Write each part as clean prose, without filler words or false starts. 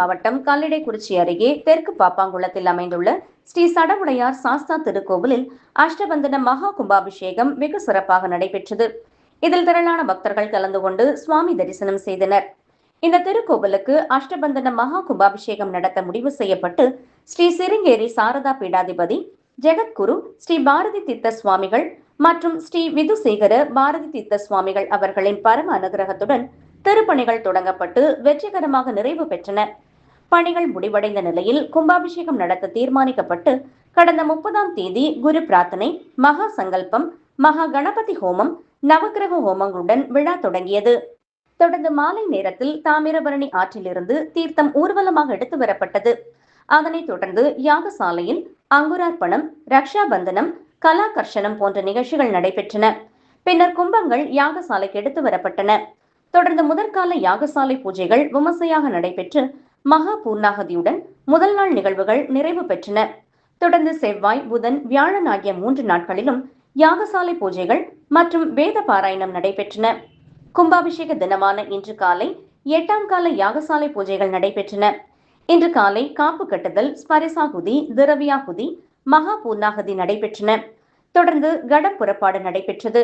மாவட்டம் கல்லிடைக்குறிச்சி அருகே தெற்கு பாப்பாங்குளத்தில் அமைந்துள்ள ஸ்ரீ சடவுடையார் சாஸ்தா திருக்கோவிலில் அஷ்டபந்தன மகா கும்பாபிஷேகம் வெகு சிறப்பாக நடைபெற்றது. இதில் திரளான பக்தர்கள் கலந்து கொண்டு சுவாமி தரிசனம் செய்தனர். இந்த திருக்கோவிலுக்கு அஷ்டபந்தன மகா கும்பாபிஷேகம் நடத்த முடிவு செய்யப்பட்டு ஸ்ரீ சிருங்கேரி சாரதா பீடாதிபதி ஜெகத்குரு ஸ்ரீ பாரதி தீர்த்த சுவாமிகள் மற்றும் ஸ்ரீ விதுசேகர பாரதி தீர்த்த சுவாமிகள் அவர்களின் பரம அனுகிரகத்துடன் திருப்பணிகள் தொடங்கப்பட்டு வெற்றிகரமாக நிறைவு பெற்றன. பணிகள் முடிவடைந்த நிலையில் கும்பாபிஷேகம் நடத்த தீர்மானிக்கப்பட்டு கடந்த 30ஆம் தேதி குரு பிரார்த்தனை, மகா சங்கல்பம், மகா கணபதி ஹோமம், நவக்கிரக ஹோமங்களுடன் விழா தொடங்கியது. தொடர்ந்து மாலை நேரத்தில் தாமிரபரணி ஆற்றிலிருந்து தீர்த்தம் ஊர்வலமாக எடுத்து வரப்பட்டது. அதனைத் தொடர்ந்து யாகசாலையில் அங்குரார்ப்பணம், ரக்ஷாபந்தனம், கலாகர்ஷனம் போன்ற நிகழ்ச்சிகள் நடைபெற்றன. பின்னர் கும்பங்கள் யாகசாலைக்கு எடுத்து வரப்பட்டன. தொடர்ந்து முதற்கால யாகசாலை பூஜைகள் விமர்சையாக நடைபெற்று மகா பூர்ணாகதியுடன் முதல் நாள் நிகழ்வுகள் நிறைவு பெற்றன. தொடர்ந்து செவ்வாய், புதன், வியாழன் ஆகிய 3 நாட்களிலும் யாகசாலை பூஜைகள் மற்றும் வேத பாராயணம் நடைபெற்றன. கும்பாபிஷேக தினமான இன்று காலை 8ஆம் கால யாகசாலை பூஜைகள் நடைபெற்றன. இன்று காலை காப்பு கட்டுதல், ஸ்பரிசாகுதி, திரவியாகுதி, மகா பூர்ணாகதி நடைபெற்றன. தொடர்ந்து கட புறப்பாடு நடைபெற்றது.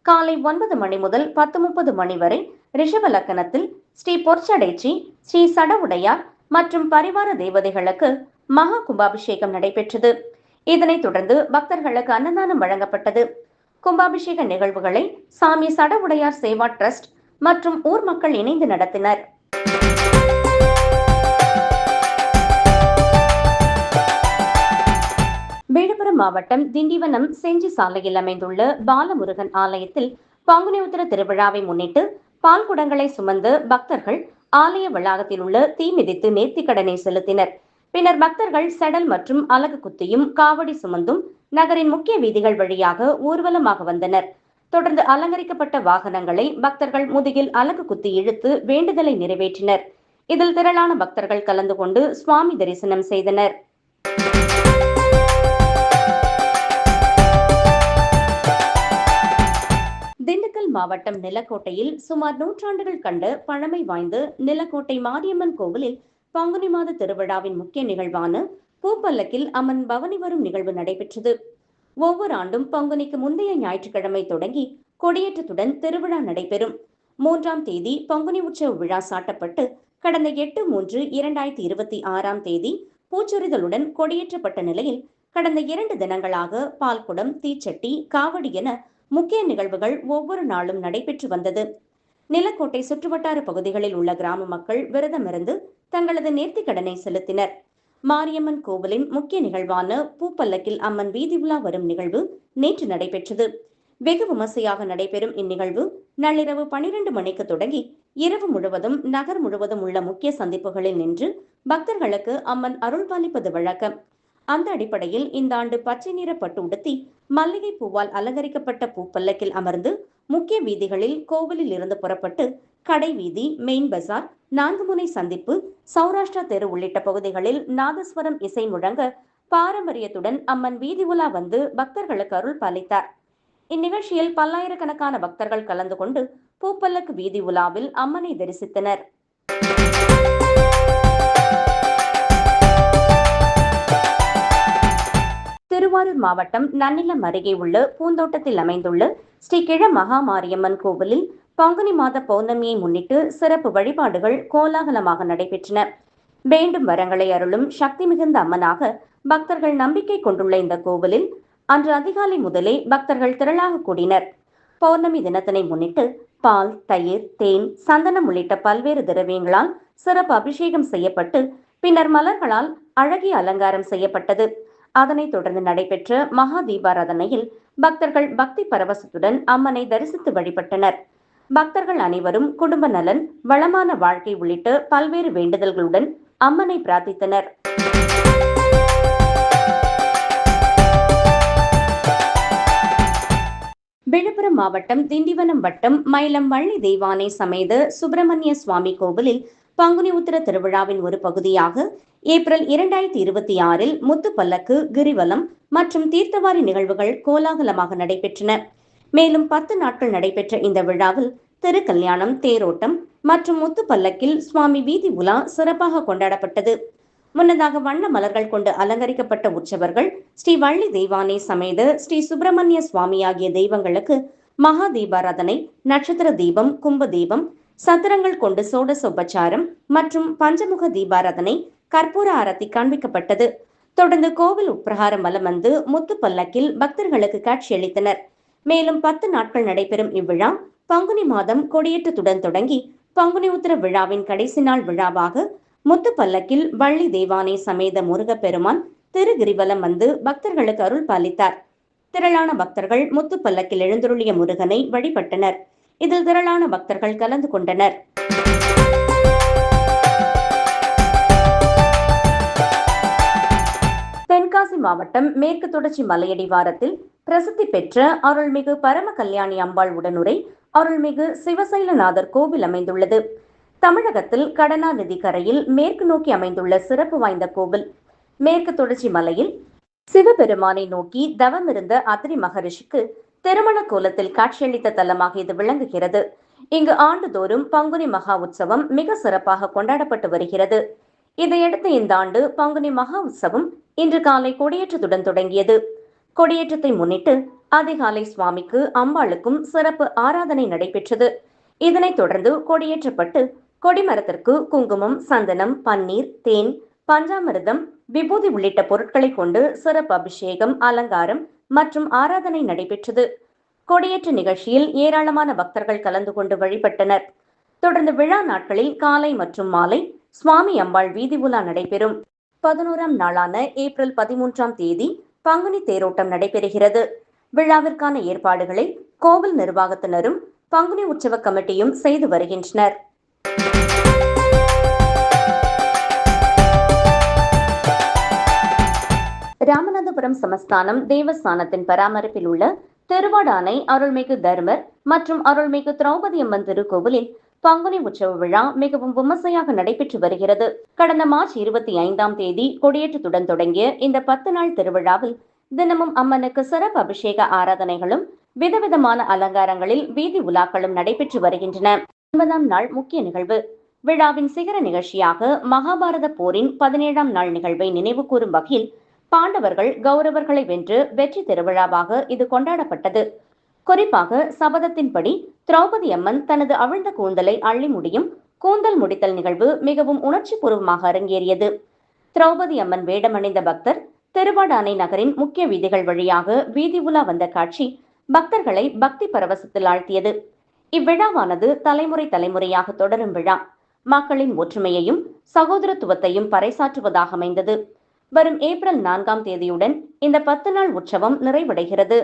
காலை 9 மணி முதல் 10:30 மணி வரை ரிஷப லக்கணத்தில் ஸ்ரீ பொற்சடைச்சி, ஸ்ரீ சடவுடையார் மற்றும் பரிவார தேவதைகளுக்கு மகா கும்பாபிஷேகம் நடைபெற்றது. இதனைத் தொடர்ந்து பக்தர்களுக்கு அன்னதானம் வழங்கப்பட்டது. கும்பாபிஷேக நிகழ்வுகளை சாமி சடவுடையார் சேவா டிரஸ்ட் மற்றும் ஊர் மக்கள் இணைந்து நடத்தினர். விழுப்புரம் மாவட்டம் திண்டிவனம் செஞ்சி சாலையில் அமைந்துள்ள பாலமுருகன் ஆலயத்தில் பங்குனி உத்திர திருவிழாவை முன்னிட்டு பால் குடங்களை சுமந்து பக்தர்கள் ஆலய வளாகத்தில் உள்ள தீ மிதித்து நேர்த்திக்கடனை செலுத்தினர். பின்னர் பக்தர்கள் செடல் மற்றும் அலகு குத்தியும் காவடி சுமந்தும் நகரின் முக்கிய வீதிகள் வழியாக ஊர்வலமாக வந்தனர். தொடர்ந்து அலங்கரிக்கப்பட்ட வாகனங்களை பக்தர்கள் முதுகில் அலகு குத்தி இழுத்து வேண்டுதலை நிறைவேற்றினர். இதில் திரளான பக்தர்கள் கலந்து கொண்டு சுவாமி தரிசனம் செய்தனர். திண்டுக்கல் மாவட்டம் நிலக்கோட்டையில் சுமார் 100 ஆண்டுகள் கண்ட பழமை வாய்ந்த நிலக்கோட்டை மாரியம்மன் கோவிலில் பங்குனி மாத திருவிழாவின் முக்கிய நிகழ்வான பூப்பல்லக்கில் அம்மன் பவனி வரும் நிகழ்வு நடைபெற்றது. ஒவ்வொரு ஆண்டும் பங்குனிக்கு முந்தைய ஞாயிற்றுக்கிழமை தொடங்கி கொடியேற்றத்துடன் திருவிழா நடைபெறும். 3ஆம் தேதி பங்குனி உற்சவ விழா சாட்டப்பட்டு கடந்த 8/3/2026ஆம் தேதி பூச்சொரிதலுடன் கொடியேற்றப்பட்ட நிலையில் கடந்த 2 தினங்களாக பால்குடம், தீச்சட்டி, காவடி என முக்கிய நிகழ்வுகள் ஒவ்வொரு நாளும் நடைபெற்று வந்தது. நிலக்கோட்டை சுற்றுவட்டார பகுதிகளில் உள்ள கிராம மக்கள் விரதமிருந்து தங்களது நேர்த்திக்கடனை செலுத்தினர். மாரியம்மன் கோவிலின் முக்கிய நிகழ்வான பூப்பல்லக்கில் அம்மன் வீதி உலா வரும் நிகழ்வு நேற்று நடைபெற்றது. வெகு விமர்சையாக நடைபெறும் இந்நிகழ்வு நள்ளிரவு 12 மணிக்கு தொடங்கி இரவு முழுவதும் நகர் முழுவதும் உள்ள முக்கிய சந்திப்புகளில் நின்று பக்தர்களுக்கு அம்மன் அருள் பாலிப்பது வழக்கம். அந்த அடிப்படையில் இந்த ஆண்டு பச்சை நிற பட்டு உடுத்தி மல்லிகை பூவால் அலங்கரிக்கப்பட்ட பூப்பல்லக்கில் அமர்ந்து முக்கிய வீதிகளில் கோவிலில் இருந்து புறப்பட்டு கடை வீதி, மெயின் பஜார், 4 முனை சந்திப்பு, சௌராஷ்டிரா தெரு உள்ளிட்ட பகுதிகளில் நாதஸ்வரம் இசை முழங்க பாரம்பரியத்துடன் அம்மன் வீதி உலா வந்து பக்தர்களுக்கு அருள் பாலித்தார். இந்நிகழ்ச்சியில் பல்லாயிரக்கணக்கான பக்தர்கள் கலந்து கொண்டு பூப்பல்லக்கு வீதி உலாவில் அம்மனை தரிசித்தனர். திருவாரூர் மாவட்டம் நன்னிலம் அருகே உள்ள பூந்தோட்டத்தில் அமைந்துள்ள ஸ்ரீ கிழ மகாமாரியம்மன் கோவிலில் பங்குனி மாத பௌர்ணமியை முன்னிட்டு சிறப்பு வழிபாடுகள் கோலாகலமாக நடைபெற்றன. வேண்டும் வரங்களை அருளும் சக்தி மிகுந்த அம்மனாக பக்தர்கள் நம்பிக்கை கொண்டுள்ள இந்த கோவிலில் அன்று அதிகாலை முதலே பக்தர்கள் திரளாக கூடினர். பௌர்ணமி தினத்தினை முன்னிட்டு பால், தயிர், தேன், சந்தனம் உள்ளிட்ட பல்வேறு திரவியங்களால் சிறப்பு அபிஷேகம் செய்யப்பட்டு பின்னர் மலர்களால் அழகிய அலங்காரம் செய்யப்பட்டது. அதனைத் தொடர்ந்து நடைபெற்ற மகா தீபாராதனையில் பக்தர்கள் பக்தி பரவசத்துடன் அம்மனை தரிசித்து வழிபட்டனர். பக்தர்கள் அனைவரும் குடும்ப நலன், வளமான வாழ்க்கை உள்ளிட்ட பல்வேறு வேண்டுதல்களுடன் அம்மனை பிரார்த்தித்தனர். விழுப்புரம் மாவட்டம் திண்டிவனம் வட்டம் மயிலம் வள்ளி தெய்வானை சமேத சுப்பிரமணிய சுவாமி கோவிலில் பங்குனி உத்திர திருவிழாவின் ஒரு பகுதியாக ஏப்ரல் 2026இல் முத்து பல்லக்கு, கிரிவலம் மற்றும் தீர்த்தவாரி நிகழ்வுகள் கோலாகலமாக நடைபெற்றன. மேலும் 10 நாட்கள் நடைபெற்ற இந்த விழாவில் திருக்கல்யாணம், தேரோட்டம், மற்றும் முத்து பல்லக்கில் சுவாமி வீதி உலா சிறப்பாக கொண்டாடப்பட்டது. முன்னதாக வண்ண மலர்கள் கொண்டு அலங்கரிக்கப்பட்ட உற்சவர்கள் ஸ்ரீ வள்ளி தெய்வானை சமேத ஸ்ரீ சுப்பிரமணிய சுவாமி ஆகிய தெய்வங்களுக்கு மகா தீபாராதனை, நட்சத்திர தீபம், கும்ப தீபம், சத்திரங்கள் கொண்டு சோடசோபச்சாரம் மற்றும் பஞ்சமுக தீபாராதனை, கற்பூர ஆரத்தி காண்பிக்கப்பட்டது. தொடர்ந்து கோவில் உட்பிரகாரம் வலம் வந்து முத்து பல்லக்கில் பக்தர்களுக்கு காட்சியளித்தனர். மேலும் 10 நாட்கள் நடைபெறும் இவ்விழா பங்குனி மாதம் கொடியேற்றத்துடன் தொடங்கி பங்குனி உத்திர விழாவின் கடைசி நாள் விழாவாக முத்து பல்லக்கில் வள்ளி தெய்வானை சமேத முருகப்பெருமான் திருகிரிவலம் வந்து பக்தர்களுக்கு அருள் பாலித்தார். திரளான பக்தர்கள் முத்து பல்லக்கில் எழுந்தருளிய முருகனை வழிபட்டனர். இதில் திரளான பக்தர்கள் கலந்து கொண்டனர். தென்காசி மாவட்டம் மேற்கு தொடர்ச்சி மலையடிவாரத்தில் பிரசித்தி பெற்ற அருள்மிகு பரம கல்யாணி அம்பாள் உடனுரை அருள்மிகு சிவசைலநாதர் கோவில் அமைந்துள்ளது. தமிழகத்தில் கடனா நதி கரையில் மேற்கு நோக்கி அமைந்துள்ள சிறப்பு வாய்ந்த கோவில். மேற்கு தொடர்ச்சி மலையில் சிவபெருமானை நோக்கி தவமிருந்த அத்ரி மகரிஷிக்கு திருமண கோலத்தில் காட்சியளித்த தலமாக இது விளங்குகிறது. இங்கு ஆண்டுதோறும் பங்குனி மகா உற்சவம் மிக சிறப்பாக கொண்டாடப்பட்டு வருகிறது. இதையடுத்து இந்த ஆண்டு பங்குனி மகா உற்சவம் இன்று காலை கொடியேற்றத்துடன் தொடங்கியது. கொடியேற்றத்தை முன்னிட்டு அதிகாலை சுவாமிக்கு அம்பாளுக்கும் சிறப்பு ஆராதனை நடைபெற்றது. இதனைத் தொடர்ந்து கொடியேற்றப்பட்டு கொடிமரத்திற்கு குங்குமம், சந்தனம், பன்னீர், தேன், பஞ்சாமிர்தம், விபூதி உள்ளிட்ட பொருட்களை கொண்டு சிறப்பு அபிஷேகம், அலங்காரம் மற்றும் ஆராதனை நடைபெற்றது. கொடியேற்ற நிகழ்ச்சியில் ஏராளமான பக்தர்கள் கலந்து கொண்டு வழிபட்டனர். தொடர்ந்து விழா நாட்களில் காலை மற்றும் மாலை சுவாமி அம்பாள் வீதி உலா நடைபெறும். 11ஆம் நாளான ஏப்ரல் 13ஆம் தேதி பங்குனி தேரோட்டம் நடைபெறுகிறது. விழாவிற்கான ஏற்பாடுகளை கோவில் நிர்வாகத்தினரும் பங்குனி உற்சவ கமிட்டியும் செய்து வருகின்றனர். ராமநாதபுரம் சமஸ்தானம் தேவஸ்தானத்தின் பராமரிப்பில் உள்ள திருவாடானை அருள்மிகு தர்மர் மற்றும் அருள்மிகு திரௌபதி அம்மன் திருக்கோவிலில் பங்குனி உற்சவ விழா மிகவும் விமர்சையாக நடைபெற்று வருகிறது. கடந்த மார்ச் 25ஆம் தேதி கொடியேற்றத்துடன் தொடங்கிய இந்த 10 நாள் திருவிழாவில் தினமும் அம்மனுக்கு சிறப்பு அபிஷேக ஆராதனைகளும் விதவிதமான அலங்காரங்களில் வீதி உலாக்களும் நடைபெற்று வருகின்றன. 9ஆம் நாள் முக்கிய நிகழ்வு. விழாவின் சிகர நிகழ்ச்சியாக மகாபாரத போரின் 17ஆம் நாள் நிகழ்வை நினைவு கூறும் வகையில் பாண்டவர்கள் கௌரவர்களை வென்று வெற்றி திருவிழாவாக இது கொண்டாடப்பட்டது. குறிப்பாக சபதத்தின்படி திரௌபதி அம்மன் தனது அவிழ்ந்த கூந்தலை அள்ளி முடியும் கூந்தல் முடித்தல் நிகழ்வு மிகவும் உணர்ச்சி பூர்வமாக அரங்கேறியது. திரௌபதி அம்மன் வேடமணிந்த பக்தர் திருவாடானை நகரின் முக்கிய வீதிகள் வழியாக வீதி உலா வந்த காட்சி பக்தர்களை பக்தி பரவசத்தில் ஆழ்த்தியது. இவ்விழாவானது தலைமுறை தலைமுறையாக தொடரும் விழா. மக்களின் ஒற்றுமையையும் சகோதரத்துவத்தையும் பறைசாற்றுவதாக அமைந்தது. வரும் ஏப்ரல் 4ஆம் தேதியுடன் இந்த 10 நாள் உற்சவம் நிறைவடைகிறது.